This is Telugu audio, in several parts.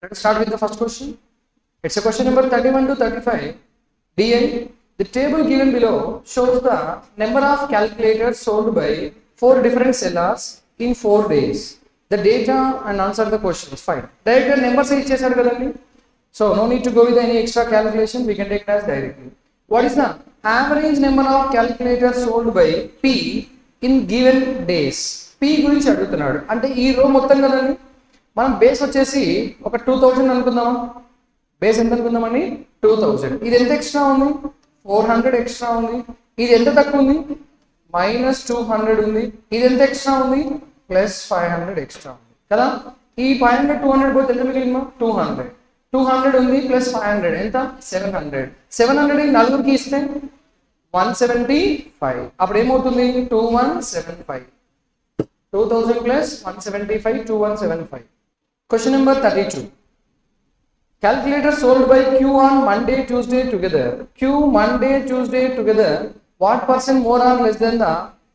Let us start with the first question. It's a question number 31 to 35. DI. The table given below shows the number of calculators sold by 4 different sellers in 4 days. The data and answer the questions. Fine. Direct numbers ichchesaru kadandi. So no need to go with any extra calculation. We can take it as directly. What is the average number of calculators sold by P in given days? P గురించి అడుగుతున్నాడు. అంటే ఈ రో మొత్తం కదండి. మనం బేస్ వచ్చేసి ఒక 2000 అనుకుందామా? బేస్ ఎంత అనుకుందామని 2000. ఇది ఎంత ఎక్స్ట్రా ఉంది? 400 ఎక్స్ట్రా ఉంది. ఇది ఎంత తక్కువ ఉంది? -200 ఉంది. ఇది ఎంత ఎక్స్ట్రా ఉంది? +500 ఎక్స్ట్రా ఉంది కదా. ఈ 500 200 పోతే ఎంత మిగిలిందా? 200 ఉంది +500 ఎంత? 700 నలుగురికి ఇస్తే 175. అప్పుడు ఏమవుతుంది? 2175. 2000 + 175 2175. Question number 32. Calculator sold by Q on Monday, Tuesday together. Q Monday, Tuesday together. What percent more or less than the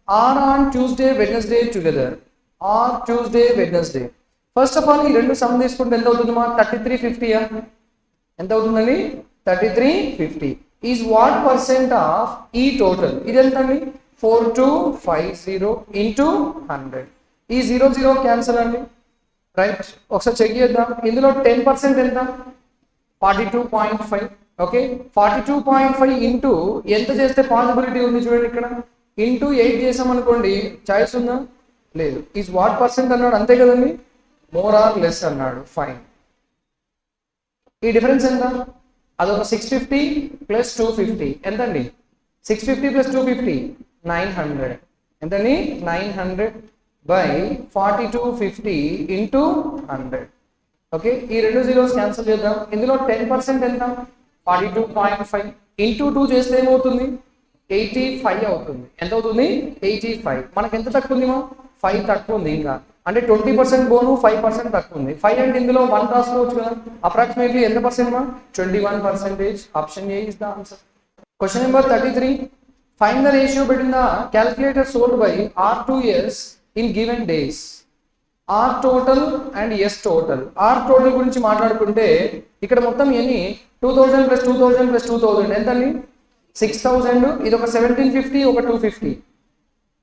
R on Tuesday, Wednesday together? R Tuesday, Wednesday. First of all ఈ రెండు సమ్ తీసుకుంటే ఎంత అవుతుంది? 3350. ఎంత అవుతుందండి? 3350 ఈజ్ వాట్ పర్సెంట్ ఆఫ్ ఈ టోటల్. ఇది ఎంత అండి? 4250 ఇంటూ 100. ఈ 00 క్యాన్సల్ అండి. రైట్, ఒకసారి చెక్ చేద్దాం. ఇందులో 10% ఎంత? 42.5. ఓకే, 42.5 ఇంటూ ఎంత చేస్తే పాసిబిలిటీ ఉంది చూడండి. ఇక్కడ ఇంటూ 8 చేసాం అనుకోండి, చాయిస్ ఉందా? లేదు. ఈజ్ వాట్ పర్సెంట్ అన్నాడు, అంతే కదండి. మోర్ ఆర్ లెస్ అన్నాడు. ఫైన్. ఈ డిఫరెన్స్ ఎంత? అదొక 650 + 250 ఎంతండి? 650 + 250 900. ఎంతండి? 900 by 4250 ఇంటూ 100. ఓకే, ఈ రెండు జీరోస్ క్యాన్సిల్ చేద్దాం. ఇందులో 10% ఎంత? 42.5 ఇంటూ 2 చేస్తే ఏమవుతుంది? 85 అవుతుంది. ఎంత అవుతుంది? 85. మనకి ఎంత తక్కువ ఉంది? 5 తక్కువ ఉంది. ఇంకా అంటే 20% బోను, 5% తక్కువ ఉంది. 5 అంటే ఇందులో 1 రాసుకోవచ్చు కదా. అప్రాక్సిమేట్లీ ఎంత percent? 21%. Option A is the answer. Question number 33. Find the ratio between the calculator sold by R2S in given days. R total and S total. R total గురించి మాట్లాడుకుంటే ఇక్కడ మొత్తం ఎన్ని? 2000 + 2000 + 2000 ఎంత అండి? 6000. ఇది ఒక 1750, ఒక 250.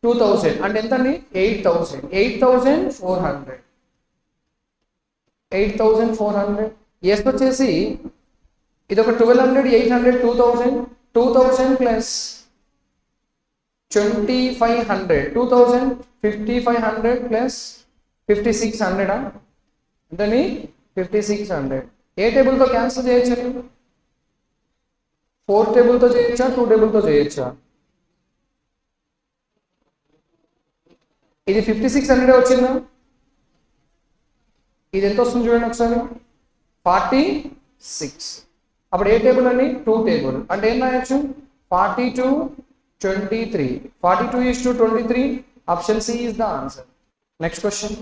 2000 అంటే ఎంత అండి? 8000. 8400. 8400. ఎస్ వచ్చేసి ఇది ఒక 1200, 800, 2000. 2000 + 2500. 2000 5500 + 5600. ఎంతని? 5600. ఏ టేబుల్తో క్యాన్సిల్ చేయొచ్చు? 4 టేబుల్తో చేయొచ్చా, 2 టేబుల్తో చేయొచ్చా? ఇది 5600 వచ్చిందా? ఇది ఎంత వస్తుంది చూడండి ఒకసారి. 46. అప్పుడు ఏ టేబుల్ అండి? 2 టేబుల్. అంటే ఏం రాయొచ్చు? 42 23. 42:23. Option C is the answer. Next question.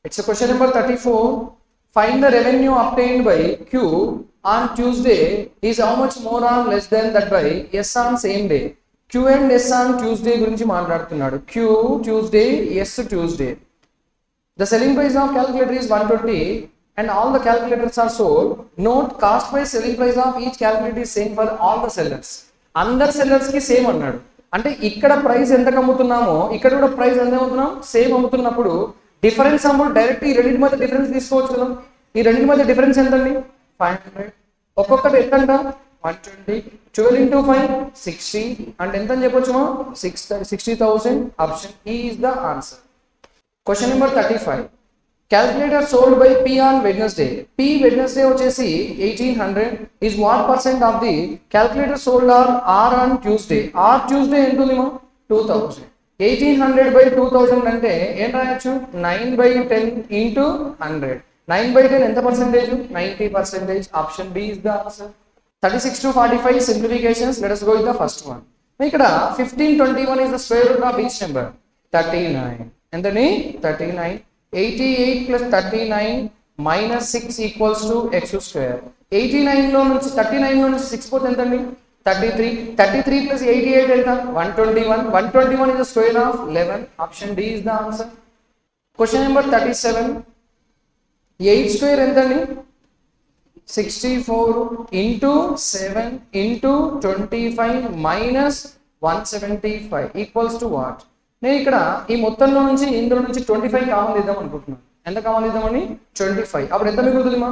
It's question number 34. Find the revenue obtained by Q on Tuesday is how much more or less than that by S on same day. Q and S on Tuesday గురించి మాట్లాడుతున్నాడు. Q Tuesday, S Tuesday. The selling price of calculator is 120 and all the calculators are sold. Note cost by selling price of each calculator is same for all the sellers. అందరు సెల్లర్స్ కి సేమ్ అన్నాడు. అంటే ఇక్కడ ప్రైస్ ఎంత అమ్ముతున్నామో ఇక్కడ కూడా ప్రైస్ ఎంత అమ్ముతున్నాం? సేమ్ అమ్ముతున్నప్పుడు డిఫరెన్స్ అమౌంట్ డైరెక్ట్ ఈ రెండింటి మధ్య డిఫరెన్స్ తీసుకోవచ్చు కదా. ఈ రెండింటి మధ్య డిఫరెన్స్ ఎంత అండి? 500. ఒక్కొక్కటి ఎంత? 120. 12 × 5 60. అంటే ఎంత అని చెప్పొచ్చు? 60,000. Option E is the answer. Question number 35. Calculator sold by P on Wednesday. P Wednesday వచ్చేసి 1800. Is what percent of the calculator sold R on Tuesday. R Tuesday ఎంత ఉంది? 2000. 1800 / 2000 అంటే ఏం రాయొచ్చు? 9/10 ఇంటూ 100. 9/10 ఎంత percentage? 90%. Option B is the answer. 36 to 45 simplifications. Let us go with the first one. ఇక్కడ 1521 is the square root of each number. 39. ఎంతని? 39. 88 + 39 - 6 = x². 89 లో నుంచి 39 లో నుంచి 6 పోతే ఎంతండి? 33. 33 + 88 ఎంత? 121. 121 is the square of 11. Option D is the answer. Question number 37. 8 square ఎంతండి 64 into 7 into 25 minus 175 equals to what? నేను ఇక్కడ ఈ మొత్తంలో నుంచి ఇందులో నుంచి 25 కామన్ తీద్దాం అనుకుంటున్నాను. ఎంత కామన్ తీద్దామని 25. అప్పుడు ఎంత మిగులుతుంది మా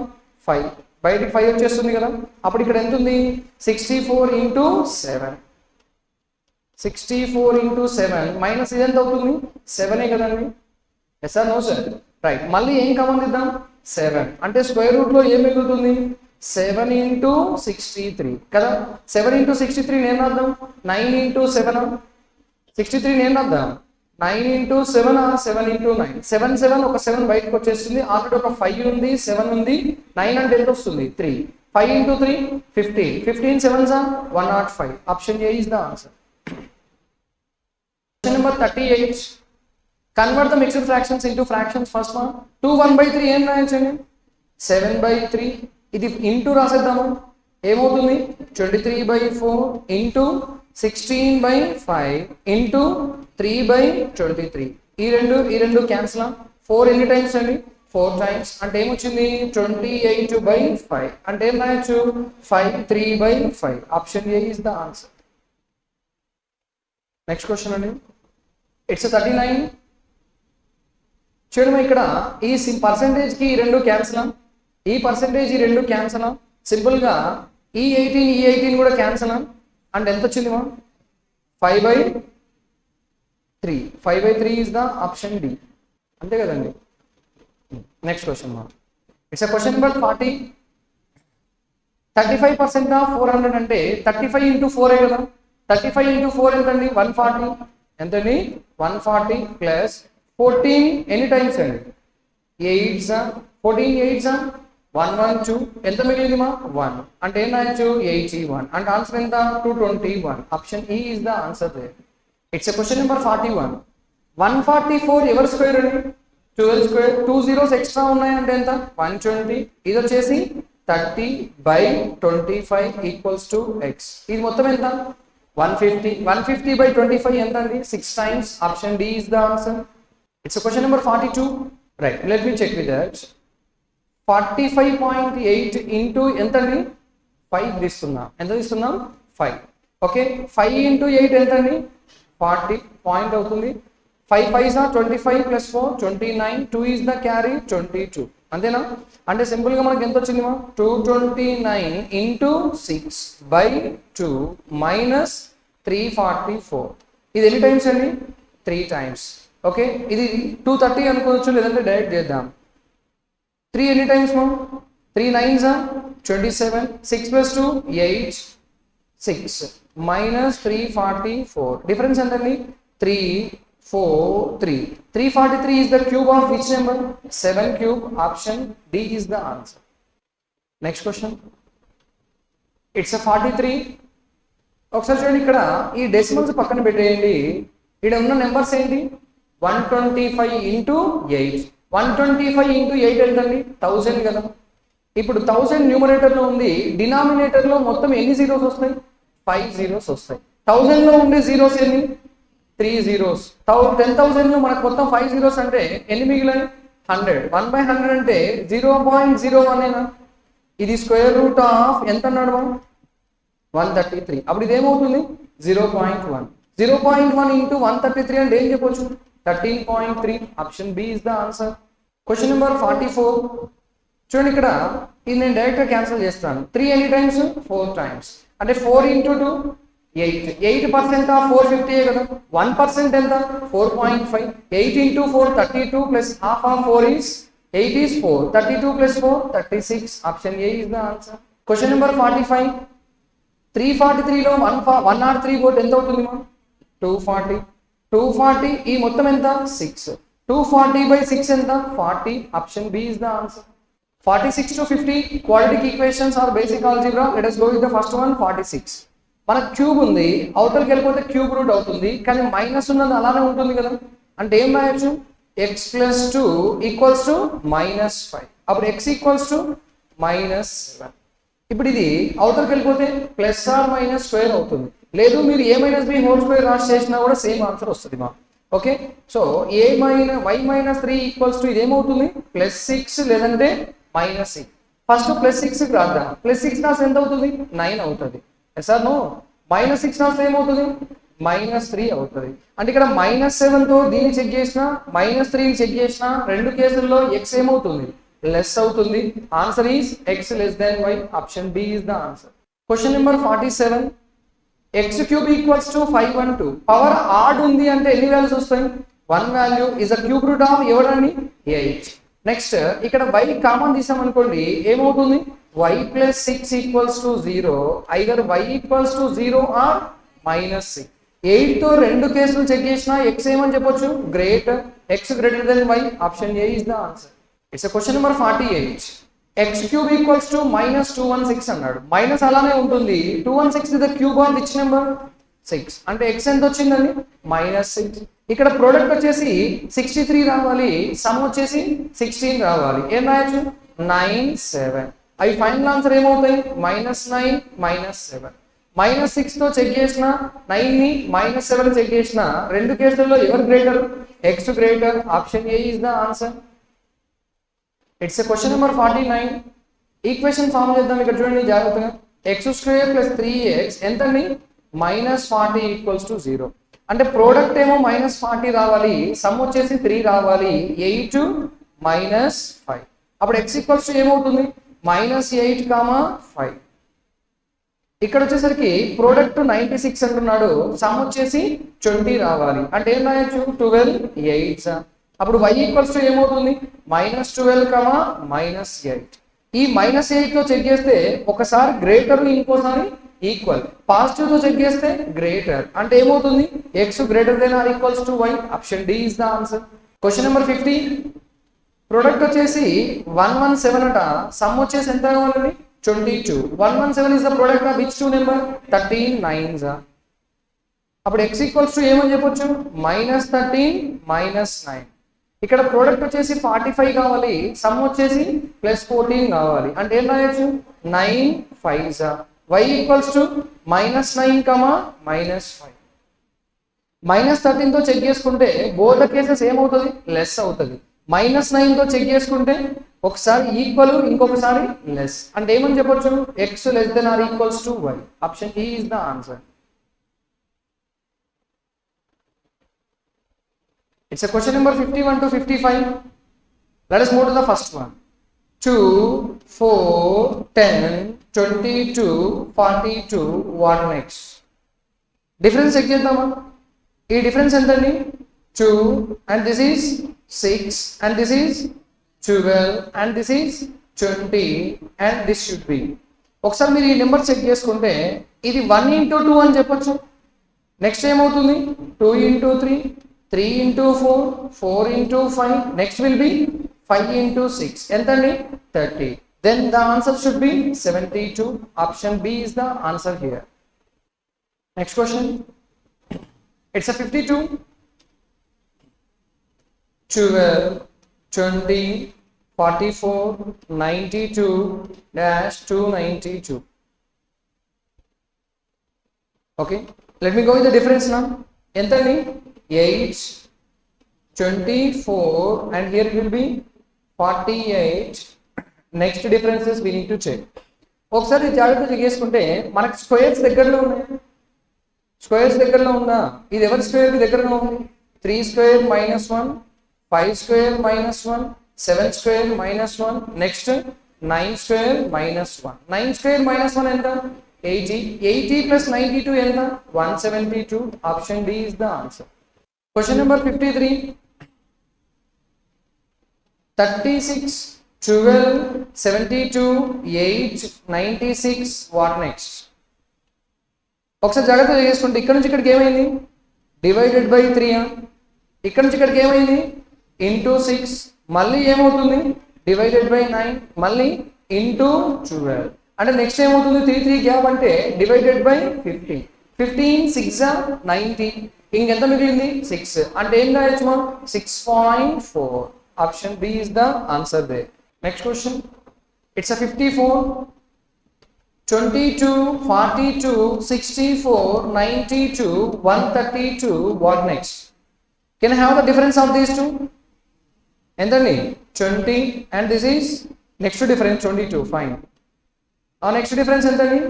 5, బయటికి 5 వచ్చేస్తుంది కదా. అప్పుడు ఇక్కడ ఎంత ఉంది 64 ఇంటూ 7, 64 ఇంటూ 7 మైనస్ ఇది ఎంత అవుతుంది 7 కదండి. Yes or no sir? Right. మళ్ళీ ఏం కామన్ తీద్దాం 7 అంటే స్క్వేర్ రూట్ లో ఏం మిగులుతుంది 7 ఇంటూ 63 కదా. 7 ఇంటూ 63 నేను రాద్దాం 9 ఇంటూ 7, 63 నేను రాద్దాం 9 ఇంటూ 7, 7 ఇంటూ 9, 7 7 ఒక 7 బయటకు వచ్చేస్తుంది. ఆల్రెడీ ఒక 5 ఉంది, 7 ఉంది, 9 అంటే ఎంత వస్తుంది 3, 5 into 3 15, 15 7s 105. Option A is the answer. Question number 38. Convert the mixed fractions into fractions. First one 2 1/3 ఏం రాయొచ్చండి 7/3. ఇది ఇంటూ రాసేద్దాము ఏమవుతుంది 23/4 ఇంటూ 16/5 ఇంటూ 3/23. ఈ రెండు క్యాన్సిల్. 4 ఎన్ని టైమ్స్ అండి 4 టైమ్స్ అంటే ఏమొచ్చింది 28/5 అంటే ఏం రాయొచ్చు 5 3/5. Option A is the answer. Next question అండి. ఇట్స్ 39. చూడమ్మా ఇక్కడ ఈ పర్సెంటేజ్ కి ఈ రెండు క్యాన్సిల్, ఈ పర్సెంటేజ్ ఈ రెండు క్యాన్సిల్, సింపుల్ గా ఈ 18 కూడా క్యాన్సిల్ అంటే ఎంత వచ్చింది మా 5/3. 5/3 is the option D. అంతే కదండి. నెక్స్ట్ క్వశ్చన్ మా. It's question number 40. 35% ఆఫ్ 400 అంటే 35 ఇంటూ 4 కదా. 35 ఇంటూ 4 ఎంతండి 140. ఎంతండి 140 ప్లస్ 14 ఎన్ని టైమ్స్ అండి 8s 14 8s 112 ఎంత మిగిలింది మా 1 అంటే ఏం రాయొచ్చు 81 అంటే ఆన్సర్ ఎంత 221. ఆప్షన్ ఈ is the answer there. It's question number 41. 144 ఎవరి స్క్వేర్ అండి 12 స్క్వేర్. 2 zeros ఎక్స్ట్రా ఉన్నాయి అంటే ఎంత 120. ఇది వచ్చేసి 30/25 ఈక్వల్స్ టు x. ఇది మొత్తం ఎంత 150. 150/25 ఎంత అండి 6 times. Option D is the answer. It's a question number 42. Right, let me check with that. 45.8 into ఎంతండి 5 తీసుకుందాం. ఎంత తీసుకుందాం 5. ఓకే 5 into 8 ఎంతండి 40 పాయింట్ అవుతుంది. 5 5s 25 plus 4 29. 2 is the carry 22. అంతేనా. అంటే సింపుల్ గా మనకి ఎంత వచ్చింది మా 229 into 6/2 minus 344. ఇది ఎన్ని టైమ్స్ అండి 3 టైమ్స్. ఓకే ఇది 230 అనుకోవచ్చు, లేదంటే డైరెక్ట్ చేద్దాం. 3 ఎన్ని టైమ్స్ మా 3 9s 27. 6 plus 2 8 6 minus 344. డిఫరెన్స్ ఎంతండి 3 4 3. 343 is the cube of which number 7 cube. Option D is the answer. Next question. It's a 43. ఒకసారి చూడండి ఇక్కడ ఈ డెసిమల్స్ పక్కన పెట్టేయండి. ఇక్కడ ఉన్న నెంబర్స్ ఏంటి 125 ఇంటూ 8. 125 ఇంటూ 8 ఎంతండి 1000 కదా. ఇప్పుడు 1000 న్యూమరేటర్లో ఉంది, డినామినేటర్లో మొత్తం ఎన్ని జీరోస్ వస్తాయి 5 జీరోస్ వస్తాయి. 1000లో ఉండే జీరోస్ ఎన్ని 3 జీరోస్. 10,000 మనకు మొత్తం 5 జీరోస్ అంటే ఎన్ని మిగిలాయి 100. 1/100 అంటే 0.01. ఇది స్క్వేర్ రూట్ ఆఫ్ ఎంత అన్నాడు 133. అప్పుడు ఇదేమవుతుంది 0.1. 0.1 ఇంటూ 133 అంటే ఏం చెప్పొచ్చు 13.3. Option B is the answer. Question number 44. చూడండి ఇక్కడ ఇది నేను డైరెక్ట్గా క్యాన్సిల్ చేస్తాను. 3 ఎన్ని టైమ్స్ 4 టైమ్స్ అంటే 4 ఇంటూ 2 8. 8% ఆఫ్ 450 కదా. 1% ఎంత 4.5. 8 into 4 32 plus half of 4 is 8 is 4. 32 plus 4 36. Option A is the answer. Question number 45. 343లో 103 పోతే ఎంత అవుతుంది 240. 240 ఈ మొత్తం ఎంత 6. 240/6 ఎంత 40. Option B is the answer. 46 to 50 quadratic equations or basic algebra. Let us go with the first one. 46. మన క్యూబ్ ఉంది, అవతలకి వెళ్ళిపోతే క్యూబ్ రూట్ అవుతుంది, కానీ మైనస్ ఉన్నది అలానే ఉంటుంది కదా. అంటే ఏం రాయొచ్చు x plus 2 ఈక్వల్స్ టు -5. అప్పుడు x ఈక్వల్స్ టు -7. ఇప్పుడు ఇది అవతలకి వెళ్ళిపోతే ప్లస్ ఆర్ మైనస్ స్క్వేర్ అవుతుంది. లేదు మీరు a - b హోల్ స్క్వేర్ రాసి చేసినా కూడా సేమ్ ఆన్సర్ వస్తుంది మా. Okay, so y minus 3 equals to ఇదేమవుతుంది +6 లేదంటే -6. ఫస్ట్ +6 రాద్దాం. +6 రాస్తే ఎంత అవుతుంది 9 అవుతుంది. సార్ నో, -6 రాస్తే ఏమవుతుంది -3 అవుతుంది. అంటే ఇక్కడ -7 తో దీన్ని చెక్ చేసిన -3 చెక్ చేసిన రెండు కేసుల్లో x ఏమవుతుంది లెస్ అవుతుంది. Answer is x less than y. Option B is the answer. Question number 47. x³ equals to 512. Power odd ఉంది అంటే ఎన్ని వాల్యూస్ వస్తాయి 1 value is a cube root of ఎవరండి 8. నెక్స్ట్ ఇక్కడ y కామన్ తీసాం అనుకోండి ఏమవుతుంది y + 6 equals to 0. Either y equals to 0 or -6. 8 తో రెండు కేసులు చెక్ చేసినా x ఏమని చెప్పొచ్చు greater, x greater then y. Option A is the answer. It's question number 48. x³ equals to -216 అన్నాడు. మైనస్ అలానే ఉంటుంది. 216 is the cube of which number 6. అంటే x ఎంత వచ్చిందండి -6. ఇక్కడ ప్రోడక్ట్ వచ్చేసి 63 రావాలి, సమ్ వచ్చేసి 16 రావాలి. ఏం రాయొచ్చు 9 7. అవి ఫైనల్ ఆన్సర్ ఏమవుతాయి -9 -7. -6 తో చెక్ చేసిన 9 ని -7 చెక్ చేసిన రెండు కేసుల్లో ఎవరు greater x greater. Option A is the answer. It's question number 49. Equation form చేద్దాం. ఇక్కడ చూడండి జాగ్రత్తగా. x² + 3x ఎంతండి -40 ఈక్వల్స్ టు 0. అంటే ప్రోడక్ట్ ఏమో -40 రావాలి, సమ్ వచ్చేసి 3 రావాలి. 8 -5. అప్పుడు x ఈక్వల్స్ టు ఏమవుతుంది -8, 5. ఇక్కడ వచ్చేసరికి ప్రోడక్ట్ 96 అంటున్నాడు, సమ్ వచ్చేసి 20 రావాలి. అంటే ఏం రాయొచ్చు 12 8. అప్పుడు y ఈక్వల్స్ టు ఏమవుతుంది -12, -8. ఈ -8 తో చెక్ చేస్తే ఒకసారి గ్రేటర్, ఇంకోసారి ఈక్వల్. పాజిటివ్ తో చెక్ చేస్తే గ్రేటర్. అంటే ఏమవుతుంది x greater than or equals to y. Option D is the answer. Question number 50. Product వచ్చేసి 117 అట, సమ్ వచ్చేసి ఎంత కావాలండి 22. 117 is the product of which two number 13 9s. అప్పుడు x ఈక్వల్స్ టు ఏమని చెప్పొచ్చు -13 -9. ఇక్కడ ప్రోడక్ట్ వచ్చేసి 45 కావాలి, సమ్ వచ్చేసి +14 కావాలి. అంటే ఏం రాయొచ్చు 9 5s. y equals to -9, -5. -13 తో చెక్ చేసుకుంటే బోత్ కేసెస్ ఏమవుతుంది లెస్ అవుతుంది. -9 తో చెక్ చేసుకుంటే ఒకసారి ఈక్వల్, ఇంకొకసారి లెస్. అంటే ఏమని చెప్పొచ్చు x less than or equals to y. Option E is the answer. It's a question number 51 to 55. Let us move to the first one. 2 4 10 22 42. What next? Difference check చేద్దామా? ఈ డిఫరెన్స్ ఎంతండి 2 and this is 6 and this is 12 and this is 20 and this should be. ఒకసారి మీరు ఈ నెంబర్ చెక్ చేసుకుంటే ఇది 1 into 2 అని చెప్పొచ్చు. నెక్స్ట్ ఏమవుతుంది 2 into 3, 3 into 4, 4 into 5. Next will be 5 into 6. ఎంతండి 30. Then the answer should be 72. Option B is the answer here. Next question. It's a 52. 12 20 44 92 -292. Okay, let me go with the difference now. ఎంతండి 8 24 and here will be 48. Next differences we need to check. ఒకసారి జాగ్రత్త చెక్ చేసుకుంటే మనకి స్క్వేర్స్ దగ్గరలో ఉన్నాయి. స్క్వేర్స్ దగ్గరలో ఉందా? ఇది ఎవరి స్క్వేర్ కి దగ్గరలో ఉంది 3² -1, 5² -1, 7² -1. నెక్స్ట్ 9² -1. 9² -1 ఎంత 80. 80 + 92 ఎంత 172. Option D is the answer. Question number 53. 36 12 72 8 96. What next? ఒకసారి జాగ్రత్తగా చేసుకుంటే ఇక్కడ నుంచి ఇక్కడికి ఏమైంది డివైడెడ్ బై 3. ఇక్కడ నుంచి ఇక్కడికి ఏమైంది ఇంటూ 6. మళ్ళీ ఏమవుతుంది డివైడెడ్ బై 9. మళ్ళీ ఇంటూ 12. అంటే నెక్స్ట్ ఏమవుతుంది 3 3 గ్యాప్ అంటే డివైడెడ్ బై 15. 15 6 90. ఇంకెంత మిగిలింది 6. అంటే ఏం రాయొచ్చు మనం 6.4. Option B is the answer there. Next question. It's a 54. 22 42 64 92 132. What next? Can have the difference of these two ఎంతండి 20 and this is next difference 22 fine. ఆ నెక్స్ట్ డిఫరెన్స్ ఎంతండి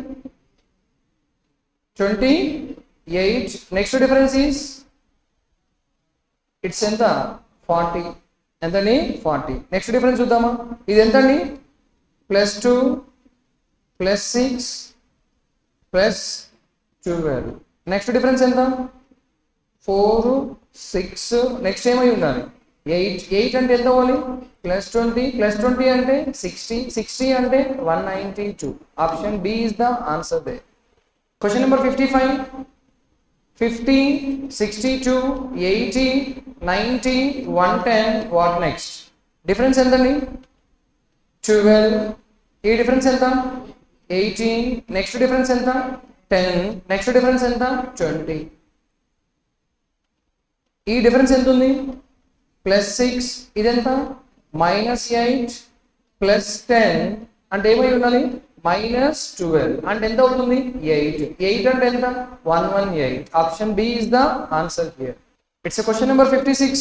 28. నెక్స్ట్ డిఫరెన్స్ ఈస్ ఇట్స్ ఎంత 40 ఎంతండి 40. నెక్స్ట్ డిఫరెన్స్ చూద్దామా, ఇది ఎంతండి +2 +6 +12. నెక్స్ట్ డిఫరెన్స్ ఎంత 4 6. నెక్స్ట్ ఏమై ఉండాలి 8 అంటే ఎంత అవ్వాలి +20 అంటే 60 అంటే 192. Option B is the answer there. Question number 55. 50 62 80 90 110. What next? Difference ఎంతండి 12. ఈ డిఫరెన్స్ ఎంత 18. నెక్స్ట్ డిఫరెన్స్ ఎంత 10. నెక్స్ట్ డిఫరెన్స్ ఎంత 20. ఈ డిఫరెన్స్ ఎంత ఉంది +6. ఇదెంత -8 +10 అంటే ఏమై ఉండాలి -12 అంటే ఎంత అవుతుంది 8 అంటే ఎంత 118. Option B is the answer here. It's question number 56.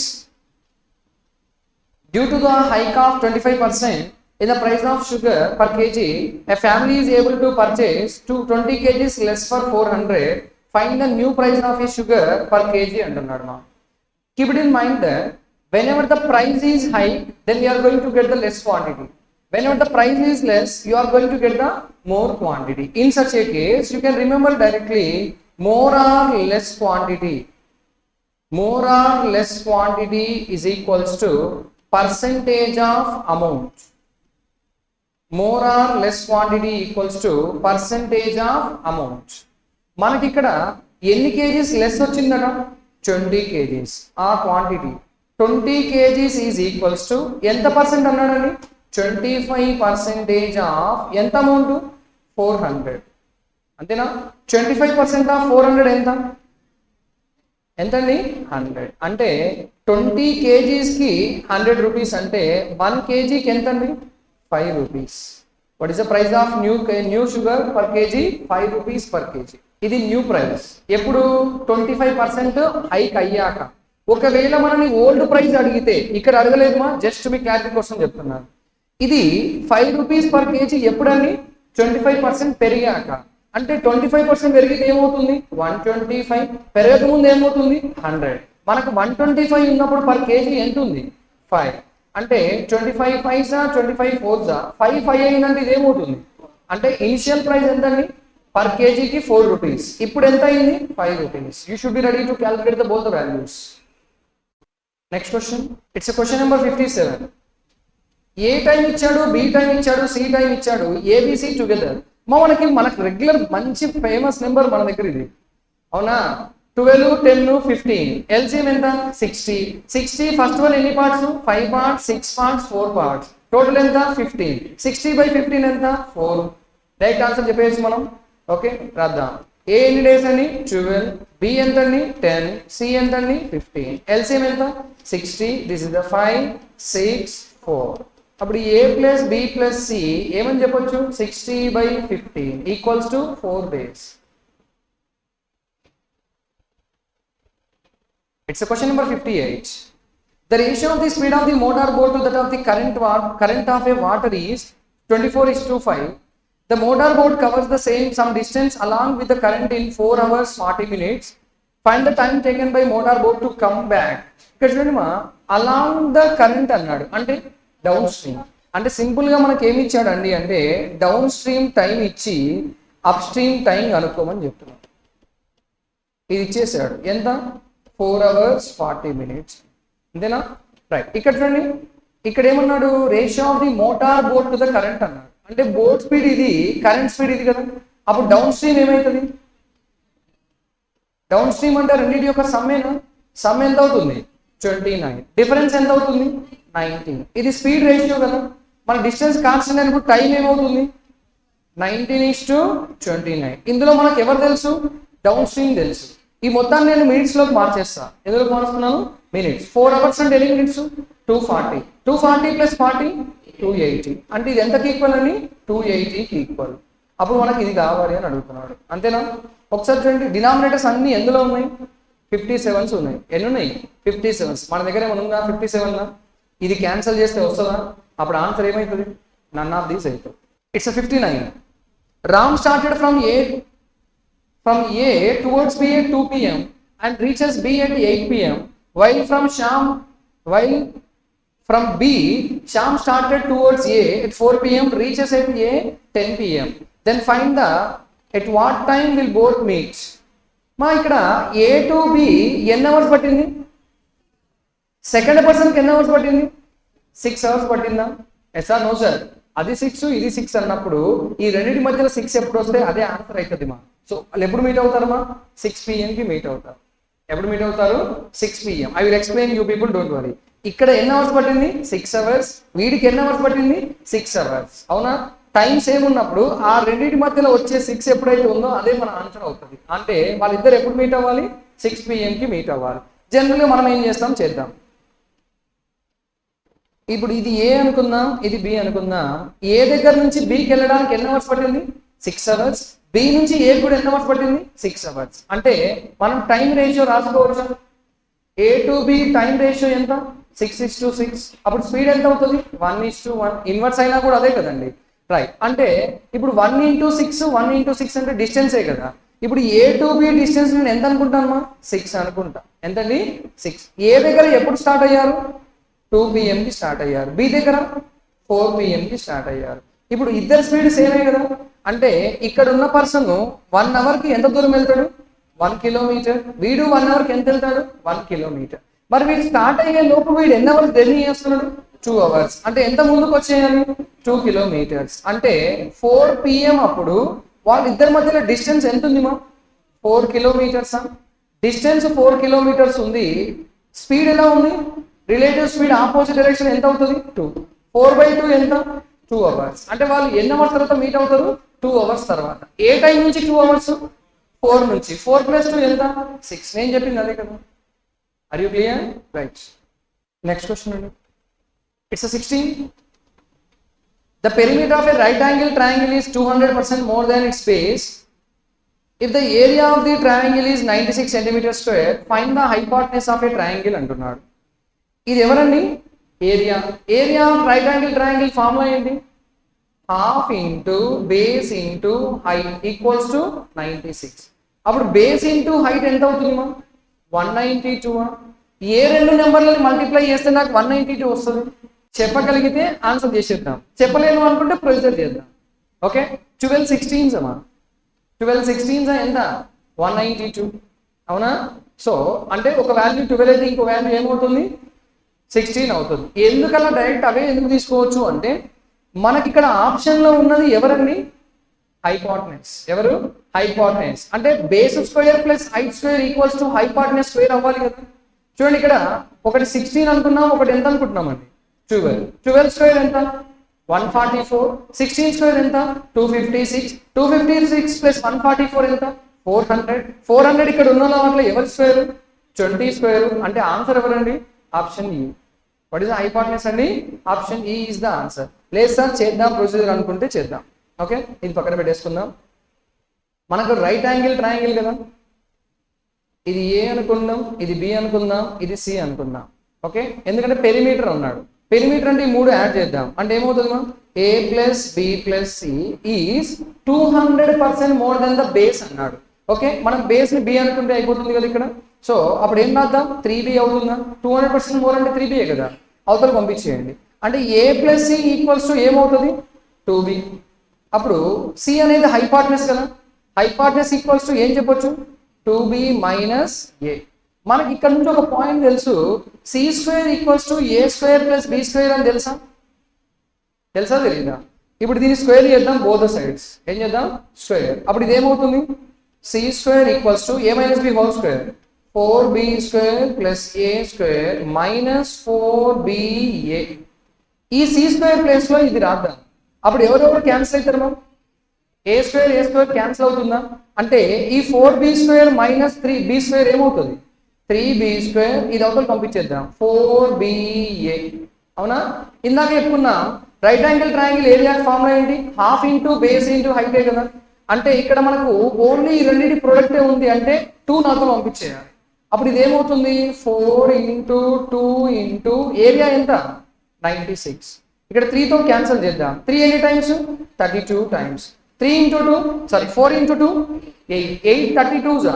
Due to the hike of 25% in the price of sugar per kg, a family is able to purchase 20 kgs less for 400. Find the new price of a sugar per kg అంటున్నాడు మా. Keep it in mind that whenever the price is high, then you are going to get the less quantity. Whenever the price is less, you are going to get the more quantity. In such a case, you can remember directly more or less quantity. More or less quantity is equals to percentage of amount. More or less quantity equals to percentage of amount. మనకి ఇక్కడ ఎన్ని కేజీస్ లెస్ వచ్చిందట 20 kgs. ఆ quantity 20 kgs is equals to ఎంత పర్సెంట్ అన్నాడండి 25% ఆఫ్ ఎంత అమౌంట్ 400. అంతేనా 25% ఆఫ్ 400 ఎంతండి 100. అంటే 20 kgsకి 100 రూపీస్ అంటే 1 kgకి ఎంతండి 5 rupees. What is the price of new sugar per KG 5 rupees per KG. ఇది న్యూ ప్రైస్. ఎప్పుడు 25% హైక్ అయ్యాక. ఒకవేళ మనని ఓల్డ్ ప్రైస్ అడిగితే ఇక్కడ అడగలేదు మా, జస్ట్ మీ క్లారిటీ కోసం చెప్తున్నాను. ఇది 5 రూపీస్ పర్ కేజీ ఎప్పుడండి 25% పెరిగాక. అంటే 25% పెరిగితే ఏమవుతుంది 125. పెరగక ముందు ఏమవుతుంది 100. మనకు 125 ఉన్నప్పుడు పర్ కేజీ ఎంత ఉంది 5. అంటే 25 5s 25 4s 5 అయిందంటే ఇది ఏమవుతుంది అంటే ఇనిషియల్ ప్రైస్ ఎంతండి పర్ కేజీకి 4 రూపీస్. ఇప్పుడు ఎంత అయింది 5 rupees. You should be ready to calculate the both the values. Next question. It's question number 57. A time ఇచ్చాడు, బి టైం ఇచ్చాడు, సి టైం ఇచ్చాడు, ఏబిసి టుగెదర్. మనకు రెగ్యులర్ మంచి ఫేమస్ నెంబర్ మన దగ్గర ఇది అవునా. 12 10 15 ఎల్సిఎం ఎంత 60. 60 ఫస్ట్ వన్ ఎన్ని parts 5 parts 6 parts 4 parts total ఎంత 15. 60/15 ఎంత 4. డైరెక్ట్ ఆన్సర్ చెప్పేసి మనం. ఓకే రాద్దాం. ఏ ఎన్ని డేస్ అని 12, బి ఎంత అండి 10, సి ఎంత అండి 15. ఎల్సిఎం ఎంత 60. This is the 5 6 4. అప్పుడు ఏ ప్లస్ బి ప్లస్ సి ఏమని చెప్పొచ్చు 60/15 equals to 4 days. It's a question number 58. The ratio of the speed of the motor boat to that of the current of a water is 24:5. The motor boat covers the some distance along with the current in 4 hours 40 minutes. Find the time taken by motor boat to come back. ఇక్కడ చూడండి మా అలాంగ్ ద కరెంట్ అన్నాడు అంటే డౌన్ స్ట్రీమ్. అంటే సింపుల్ గా మనకి ఏమి ఇచ్చాడండి అంటే డౌన్ స్ట్రీమ్ టైం ఇచ్చి అప్ స్ట్రీమ్ టైం కనుక్కోమని చెప్తున్నాడు. ఇది ఇచ్చేసాడు ఎంత 4 hours 40 minutes. అంతేనా రైట్. ఇక్కడ చూడండి ఇక్కడ ఏమన్నాడు ratio of the motor boat to the current అన్నాడు. అంటే బోట్ స్పీడ్ ఇది కరెంట్ స్పీడ్ ఇది కదా. అప్పుడు డౌన్ స్ట్రీమ్ ఏమవుతుంది డౌన్ స్ట్రీమ్ అంటే రెండింటి యొక్క సమ్మేనా. సమ్ ఎంత అవుతుంది 29. డిఫరెన్స్ ఎంత అవుతుంది 19. ఇది స్పీడ్ రేషియో కదా. మన డిస్టెన్స్ కాన్స్టెంట్ అయినప్పుడు టైం ఏమవుతుంది 19:29. ఇందులో మనకు ఎవరు తెలుసు డౌన్ స్ట్రీమ్ తెలుసు. ఈ మొత్తాన్ని నేను మినిట్స్ లోకి మార్చేస్తా. ఎందులోకి మారుస్తున్నాను మినిట్స్. 4 hours అంటే ఎన్ని మినిట్స్ 240. 240 + 40 280. అంటే ఇది ఎంతకి ఈక్వల్ అని 280కి ఈక్వల్. అప్పుడు మనకి ఇది కావాలి అని అడుగుతున్నాడు. అంతేనా. ఒకసారి చూడండి డినామినేటర్స్ అన్ని ఎందులో ఉన్నాయి 57s ఉన్నాయి. ఎన్ని ఉన్నాయి? 57s. మన దగ్గర ఏమైనా ఉందా 57? ఇది క్యాన్సిల్ చేస్తే వస్తుందా? అప్పుడు ఆన్సర్ ఏమవుతుంది? నన్ ఆఫ్ దీస్ అవుతుంది. It's 59. Ram started from A towards B at 2 p.m. and reaches B at 8 p.m. while from B, Sham started towards A at 4 p.m. reaches at A 10 p.m. Then find the at what time will both meet. మా ఇక్కడ A to B ఎన్ని అవర్స్ పట్టింది? సెకండ్ పర్సన్కి ఎన్ని అవర్స్ పట్టింది? 6 అవర్స్ పట్టిందా? Yes or no sir? అది 6 ఇది 6 అన్నప్పుడు ఈ రెండింటి మధ్యలో 6 ఎప్పుడు వస్తే అదే ఆన్సర్ అవుతుంది మా. సో వాళ్ళు ఎప్పుడు మీట్ అవుతారమ్మా? 6 p.m. కి మీట్ అవుతారు. ఎప్పుడు మీట్ అవుతారు? 6 p.m. I will explain you people, don't worry. ఇక్కడ ఎన్ని అవర్స్ పట్టింది? 6 అవర్స్. వీడికి ఎన్ని అవర్స్ పట్టింది? 6 అవర్స్. అవునా? టైం సేమ్ ఉన్నప్పుడు ఆ రెండింటి మధ్యలో వచ్చే 6 ఎప్పుడైతే ఉందో అదే మన ఆన్సర్ అవుతుంది. అంటే వాళ్ళిద్దరు ఎప్పుడు మీట్ అవ్వాలి? 6 p.m. కి మీట్ అవ్వాలి. జనరల్గా మనం ఏం చేద్దాం. ఇప్పుడు ఇది ఏ అనుకుందాం, ఇది బి అనుకుందాం. ఏ దగ్గర నుంచి బికి వెళ్ళడానికి ఎన్ని అవర్స్ పట్టింది? 6 అవర్స్. బి నుంచి ఏ కూడా ఎన్ని అవర్స్ పట్టింది? 6 అవర్స్. అంటే మనం టైం రేషియో రాసుకోవచ్చు. A to be time ratio ఎంత? 6:6. అప్పుడు స్పీడ్ ఎంత అవుతుంది? 1:1. ఇన్వర్స్ అయినా కూడా అదే కదండి, రైట్? అంటే ఇప్పుడు 1:6 అంటే డిస్టెన్సే కదా. ఇప్పుడు ఏ టు బి డిస్టెన్స్ నేను ఎంత అనుకుంటాను? 6 అనుకుంటా. ఎంతండి? 6. ఏ దగ్గర ఎప్పుడు స్టార్ట్ అయ్యారు? 2 p.m. కి స్టార్ట్ అయ్యారు. బి దగ్గర 4 p.m. కి స్టార్ట్ అయ్యారు. ఇప్పుడు ఇద్దరు స్పీడ్ సేమే కదా. అంటే ఇక్కడ ఉన్న పర్సన్ 1 అవర్కి ఎంత దూరం వెళ్తాడు? 1 కిలోమీటర్. వీడు 1 అవర్కి ఎంత వెళ్తాడు? 1 కిలోమీటర్. మరి వీడు స్టార్ట్ అయ్యే లోపు వీడు ఎన్ని అవర్స్ జర్నీ చేస్తున్నాడు? 2 అవర్స్. అంటే ఎంత ముందుకు వచ్చేయాలి? 2 కిలోమీటర్స్. అంటే 4 p.m. అప్పుడు వాళ్ళిద్దరి మధ్యలో డిస్టెన్స్ ఎంత ఉంది మా? 4 కిలోమీటర్సా? డిస్టెన్స్ 4 కిలోమీటర్స్ ఉంది. స్పీడ్ ఎలా ఉంది? రిలేటివ్ స్పీడ్ ఆపోజిట్ డైరెక్షన్ ఎంత అవుతుంది? 2. 4/2 ఎంత? 2 అవర్స్. అంటే వాళ్ళు ఎన్ని అవర్స్ తర్వాత మీట్ అవుతారు? 2 అవర్స్ తర్వాత. ఏ టైం నుంచి 2 అవర్స్? 4 నుంచి. 4 + 2 ఎంత? 6. నేను చెప్పింది అదే కదా. Are you clear? Right. Next question అండి. It's 16. The perimeter of a right angle triangle is 200% more than its base. If the area of the triangle is 96 centimeters square, find the hypotenuse of a triangle అంటున్నాడు. ఇది ఎవరండి? Area. Area of right angle triangle formula ఏంటి? Half into base into height equals to 96. అప్పుడు బేస్ ఇంటూ హైట్ ఎంత అవుతుంది మా? 192. ఏ రెండు నెంబర్లని మల్టిప్లై చేస్తే నాకు 192 వస్తుంది? చెప్పగలిగితే ఆన్సర్ చేసేద్దాం. చెప్పలేను అనుకుంటే ప్రొసీజర్ చేద్దాం. ఓకే. 12/16 అమ్మా. 12/16 ఎంత? 192. అవునా? సో అంటే ఒక వాల్యూ 12 అయితే ఇంకో వాల్యూ ఏమవుతుంది? 16 అవుతుంది. ఎందుకలా డైరెక్ట్ అవే ఎందుకు తీసుకోవచ్చు అంటే మనకి ఇక్కడ ఆప్షన్లో ఉన్నది ఎవరండి? హైపోటెనస్. ఎవరు? హైపోటెనస్. అంటే base square plus height square equals to hypotenuse square అవ్వాలి కదా. చూడండి, ఇక్కడ ఒకటి 16 అనుకున్నాం, ఒకటి ఎంత అనుకుంటున్నామండి? 12. 12 స్క్వేర్ ఎంత? 144. 16 స్క్వేర్ ఎంత? 256. 256 ప్లస్ 144 ఎంత? 400. 400 ఇక్కడ ఉన్న దాంట్లో ఎవరి స్క్వేర్? 20 స్క్వేర్. అంటే ఆన్సర్ ఎవరండి? ఆప్షన్ ఈ. వాట్ ఈస్ ద హైపోటెనస్ అండి? ఆప్షన్ ఈ ఈజ్ ద ఆన్సర్. లేదు సార్ చేద్దాం ప్రొసీజర్ అనుకుంటే చేద్దాం. ఓకే, ఇది పక్కన పెట్టేసుకుందాం. మనకు రైట్ యాంగిల్ ట్రయాంగిల్ కదా. ఇది ఏ అనుకుందాం, ఇది బి అనుకుందాం, ఇది సి అనుకుందాం. ఓకే, ఎందుకంటే పెరిమీటర్ అన్నాడు. పెరిమీటర్ అంటే ఈ మూడు యాడ్ చేద్దాం. అంటే ఏమవుతుంది? A plus B plus C is 200% more than the base అన్నాడు. ఓకే, మనం బేస్ ని బి అనుకుంటే అయిపోతుంది కదా ఇక్కడ. సో అప్పుడు ఏం రాద్దాం? 3b అవుతుందా? 200% మోర్ అంటే 3b కదా, అవతల పంపించేయండి. అంటే ఏ ప్లస్ సి ఈక్వల్స్ టు ఏమవుతుంది? 2b. అప్పుడు సి అనేది హైపోటెనస్ కదా. హైపోటెనస్ ఈక్వల్స్ టు ఏం చెప్పొచ్చు? 2b మైనస్ ఏ. మనకి ఇక్కడ నుంచి ఒక పాయింట్ తెలుసు, C square equals to A square plus B square అని తెలుసా? తెలీదా? ఇప్పుడు దీన్ని స్క్వేర్ చేద్దాం, బోత్ సైడ్స్. ఏం చేద్దాం? స్క్వేర్. అప్పుడు ఇది ఏమవుతుంది? C square equals to A minus B whole square. 4b square plus A square minus 4ba. ఈ సి స్క్వేర్ ప్లేస్ లో ఇది రాద్దాం. అప్పుడు ఎవరెవరు క్యాన్సిల్ అవుతారు? మనం ఏ స్క్వేర్ క్యాన్సిల్ అవుతుందా? అంటే ఈ 4b square minus 3b square ఏమవుతుంది? 3b square. ఇది అవతల పంపించేద్దాం, 4ba. అవునా? ఇందాక చెప్పుకున్నా right angle triangle area formula ఏంటి? హాఫ్ ఇంటూ బేస్ ఇంటూ హైటే కదా. అంటే ఇక్కడ మనకు ఓన్లీ ఈ రెండింటి ప్రొడక్టే ఉంది అంటే 2 నాతో పంపించేయాలి. అప్పుడు ఇది ఏమవుతుంది 4 into 2 into ఏరియా ఎంత 96. ఇక్కడ 3తో క్యాన్సిల్ చేద్దాం. 3 ఎన్ని times 32 times. 3 into 2 sorry 4 into 2 8 8 32s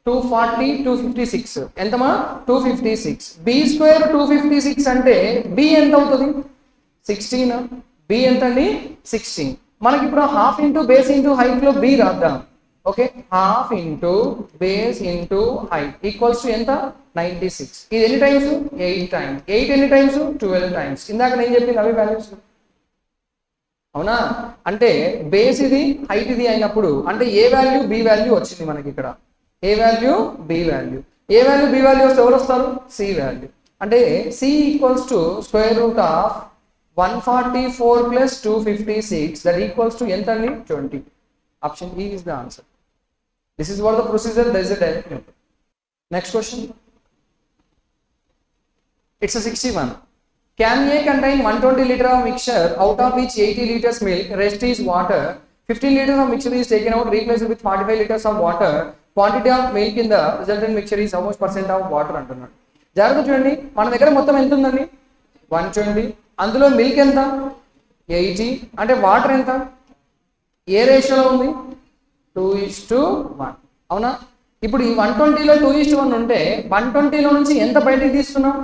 240 256 ఎంతమా 256. బి స్క్వేర్ 256 అంటే బి ఎంత అవుతుంది 16. బి ఎంత అండి 16. మనకి ఇప్పుడు half into base into height లో బి రాద్దాం. Okay, half into base into height equals to ఎంత 96. ఇది ఎన్ని టైమ్స్ 8 టైమ్స్. 8 ఎన్ని టైమ్స్ 12 టైమ్స్. ఇందాక నేను చెప్పింది అవి వాల్యూస్ అవునా. అంటే బేస్ ఇది హైట్ ఇది అయినప్పుడు అంటే ఏ వాల్యూ బి వాల్యూ వచ్చింది మనకి ఇక్కడ. A value B value. A value B value వస్తే ఎవరు వస్తారు సి వాల్యూ. అంటే C equals to square root of 144 plus 256 that equals to ఎంత అండి 20. Option E is the answer. This is what the procedure. There is a direct method. Next question. It's a 61. Can A contain 120 liter of mixture out of which 80 liters milk, rest is water. 15 liters of mixture is taken out, replaced with 45 liters of water. Quantity of milk in the resultant mixture is how much percent of water అంటున్నాడు. జాగ్రత్త చూడండి, మన దగ్గర మొత్తం ఎంత ఉందండి 120. అందులో మిల్క్ ఎంత 80 అంటే వాటర్ ఎంత ఏ రేషియోలో ఉంది 2:1 అవునా. ఇప్పుడు ఈ 120లో 2:1 ఉంటే 120లో నుంచి ఎంత బయటికి తీస్తున్నాం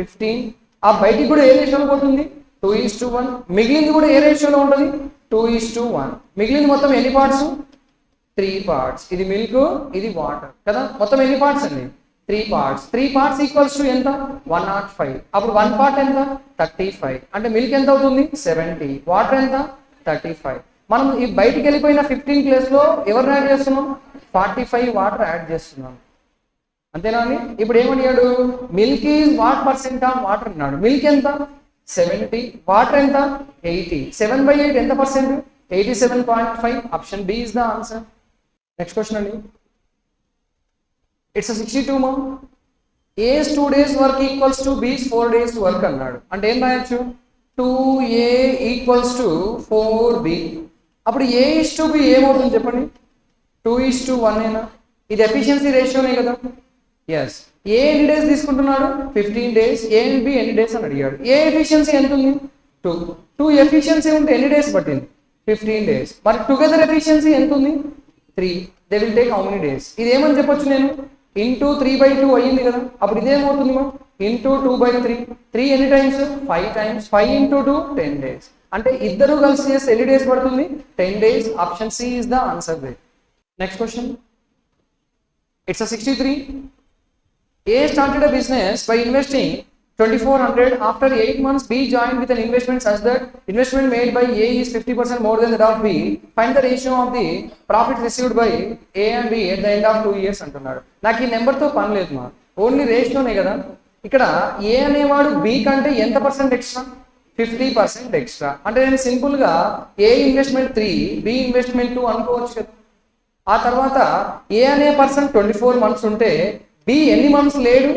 15. ఆ బయటికి కూడా ఏ రేషియోలో పోతుంది 2:1. మిగిలింది కూడా ఏ రేషియోలో ఉంటుంది 2:1. మిగిలింది మొత్తం ఎన్ని పార్ట్స్ 3 పార్ట్స్. ఇది మిల్క్ ఇది వాటర్ కదా. మొత్తం ఎన్ని పార్ట్స్ అండి 3 పార్ట్స్. 3 పార్ట్స్ ఈక్వల్స్ టు ఎంత 105. అప్పుడు 1 పార్ట్ ఎంత 35. అంటే మిల్క్ ఎంత అవుతుంది 70. వాటర్ ఎంత 35. మనం ఈ బయటికి వెళ్ళిపోయిన 15 ప్లేస్ లో ఎవరిని యాడ్ చేస్తున్నాం 45 వాటర్ యాడ్ చేస్తున్నాం. అంతేనా అండి. ఇప్పుడు ఏమడిగాడు milk is what percent of water అన్నాడు. మిల్క్ ఎంత 70, వాటర్ ఎంత 80. 7/8 ఎంత percent 87.5. Option B is the answer. Next question అండి. ఇట్స్ 62 మం. A's 2 days work equals to B's 4 days work అన్నాడు. అంటే ఏం రాయొచ్చు 2a ఈక్వల్స్ టు 4b. అప్పుడు a/b ఏమవుతుంది చెప్పండి 2:1 ఏనా. ఇది ఎఫిషియన్సీ రేషియోనే కదా. ఎస్. ఏ ఎన్ని డేస్ తీసుకుంటున్నాడు 15 days. ఏ అండ్ బి ఎన్ని డేస్ అని అడిగాడు. ఏ ఎఫిషియన్సీ ఎంత ఉంది 2 ఎఫిషియన్సీ ఉంటే ఎన్ని డేస్ పట్టింది 15 days. మరి టుగెదర్ ఎఫిషియన్సీ ఎంత ఉంది 3. They will take how many days. ఇది ఏమని చెప్పొచ్చు నేను ఇంటూ 3/2 అయ్యింది కదా. అప్పుడు ఇదేమవుతుంది ఇంటూ 2/3. 3 ఎన్ని టైమ్స్ 5 టైమ్స్. 5 into 2 10 days. అంటే ఇద్దరు కలిసి చేస్తే ఎన్ని డేస్ పడుతుంది 10 days. Option C is the answer there. Next question. It's 63. A started a business by investing 2400. After 8 months B joined with an investment such that investment made by A is 50% more than that of B. Find the ratio of the profit received by A and B at the end of 2 years అంటున్నాడు. నాకు ఈ నెంబర్తో పని లేదు మా, ఓన్లీ రేషియోనే కదా. ఇక్కడ ఏ అనేవాడు బి కంటే ఎంత పర్సెంట్ ఎక్స్ట్రా 50% ఎక్స్ట్రా. అంటే నేను సింపుల్గా ఏ ఇన్వెస్ట్మెంట్ 3 బి ఇన్వెస్ట్మెంట్ 2 అనుకోవచ్చు కదా. ఆ తర్వాత ఏ అనే పర్సన్ 24 months ఉంటే బి ఎన్ని మంత్స్ లేడు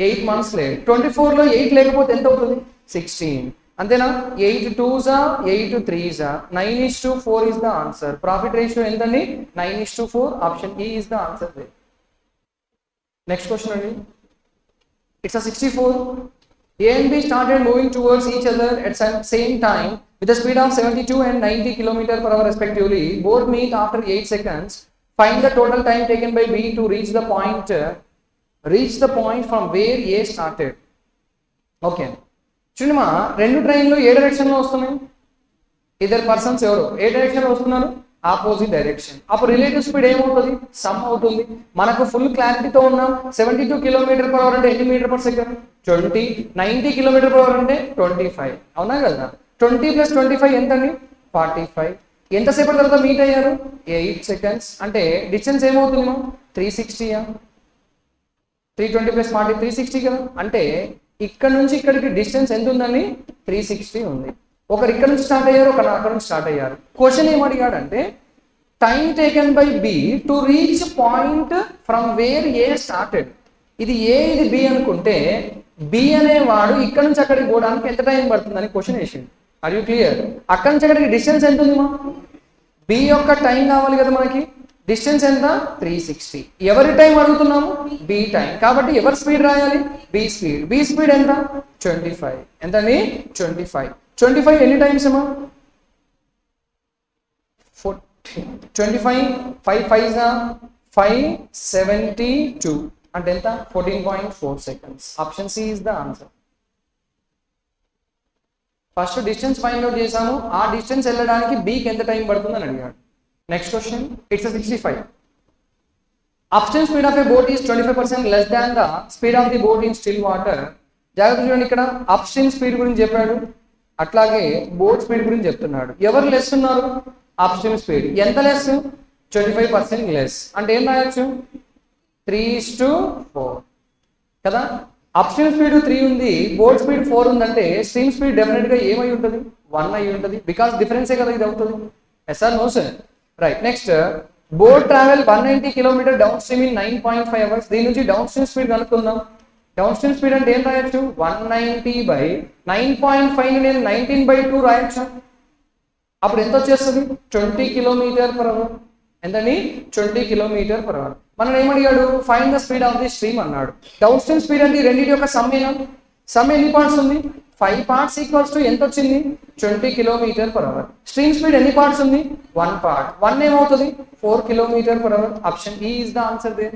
8 months లేడు. 24లో 8 లేకపోతే ఎంత అవుతుంది 16. అంతేనా. 8 2s 8 3s 9:4 is the answer. Profit ratio ఎంతండి 9:4. Option E is the answer there. Next question అండి. It's 64. A and B started moving towards each other at same time with a speed of 72 and 90 km/h respectively. Both meet after 8 seconds. Find the total time taken by B to reach the point from where A started. Okay చూడండి మా, రెండు ట్రైన్లు ఏ డైరెక్షన్లో వస్తున్నాయి. ఇద్దరు పర్సన్స్ ఎవరు ఏ డైరెక్షన్లో వస్తున్నారు ఆపోజిట్ డైరెక్షన్. అప్పుడు రిలేటివ్ స్పీడ్ ఏమవుతుంది సమ్ అవుతుంది. మనకు ఫుల్ క్లారిటీతో ఉన్నాం 72 km/h అంటే ఎన్ని మీటర్ పర్ సెకండ్ 20. 90 km/h అంటే 25. అవునా కదా. 20 + 25 ఎంత అండి 45. ఎంతసేపటి తర్వాత మీట్ అయ్యారు 8 seconds. అంటే డిస్టెన్స్ ఏమవుతుంది 360. 320 + 40 360 కదా. అంటే ఇక్కడ నుంచి ఇక్కడికి డిస్టెన్స్ ఎంత ఉందండి 360 ఉంది. ఒకరు ఇక్కడ నుంచి స్టార్ట్ అయ్యారు, ఒకరు అక్కడ నుంచి స్టార్ట్ అయ్యారు. క్వశ్చన్ ఏమడిగాడు అంటే time taken by B to reach point from where A started. ఇది ఏ ఇది బి అనుకుంటే బి అనేవాడు ఇక్కడ నుంచి అక్కడికి పోవడానికి ఎంత టైం పడుతుందని క్వశ్చన్ వేసింది. Are you clear. అక్కడి నుంచి అక్కడికి డిస్టెన్స్ ఎంత ఉంది బి యొక్క టైం కావాలి కదా మనకి డిస్టెన్స్ ఎంత 360. ఎవరి టైం అడుగుతున్నాము బి టైం, కాబట్టి ఎవరి స్పీడ్ రాయాలి బి స్పీడ్. బి స్పీడ్ ఎంత 25. ఎంతండి 25. 25 ఎన్ని టైమ్స్ అమ్మా 14. 25 5 5 572 అంటే ఎంత 14.4 seconds. Option C is the answer. First distance find out చేసాము, ఆ డిస్టెన్స్ వెళ్ళడానికి బీకి ఎంత టైం పడుతుందని అడిగాడు. Next question, it's 65. Upstream speed of a boat is 25% less than the speed of the boat in still water. జాగ్రత్త చూడండి, ఇక్కడ అప్స్ట్రీమ్ స్పీడ్ గురించి చెప్పాడు, అట్లాగే బోట్ స్పీడ్ గురించి చెప్తున్నాడు. ఎవరు లెస్ ఉన్నారు అప్స్ట్రీమ్ స్పీడ్. ఎంత లెస్ 25% లెస్ అంటే ఏం రాయొచ్చు 3:4 కదా. అప్స్ట్రీమ్ స్పీడ్ 3 ఉంది, బోట్ స్పీడ్ 4 ఉందంటే స్ట్రీమ్ స్పీడ్ డెఫినెట్ గా ఏమై ఉంటుంది 1 అయి ఉంటుంది, బికాస్ డిఫరెన్సే కదా ఇది అవుతుంది. Yes or no sir? Right. Next, boat travel 190 kilometer downstream in 9.5 hours. దీని నుంచి డౌన్ స్ట్రీమ్ స్పీడ్ కనుక్కుందాం. డౌన్ స్ట్రీమ్ స్పీడ్ అంటే ఏం రాయొచ్చు 190/9.5 నేను 19/2 రాయొచ్చు. అప్పుడు ఎంత వచ్చేస్తుంది 20 km/h. ఎంతని 20 km/h. మనం ఏమడిగాడు find the speed of the stream అన్నాడు. డౌన్ స్ట్రీమ్ స్పీడ్ అంటే రెండింటి యొక్క సమ్మేనా. సమ్ ఎన్ని పార్ట్స్ ఉంది 5 parts ఈక్వల్స్ టు ఎంత వచ్చింది 20 km/h. స్ట్రీమ్ స్పీడ్ ఎన్ని పార్ట్స్ ఉంది 1 part. 1 ఏమవుతుంది 4 km/h. Option E is the answer there.